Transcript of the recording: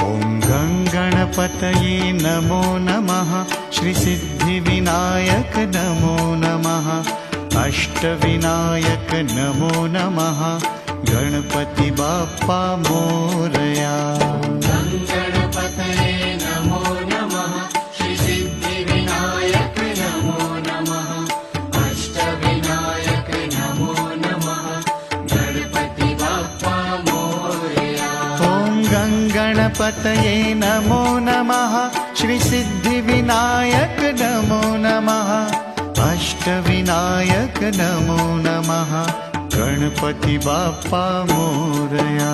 ॐ गणपतये नमो नमः। श्री सिद्धिविनायक नमो नमः। अष्टविनायक नमो नमः। गणपति बाप्पा मोरया। गणपतये नमो नमः। श्री सिद्धिविनायक नमो नमः। अष्टविनायक नमो नमः। गणपति बाप्पा मोरया। ॐ गणपतये नमो नमः। श्री सिद्धिविनायक नमो नमः। अष्टविनायक नमो नमः। गणपति बाप्पा मोरया।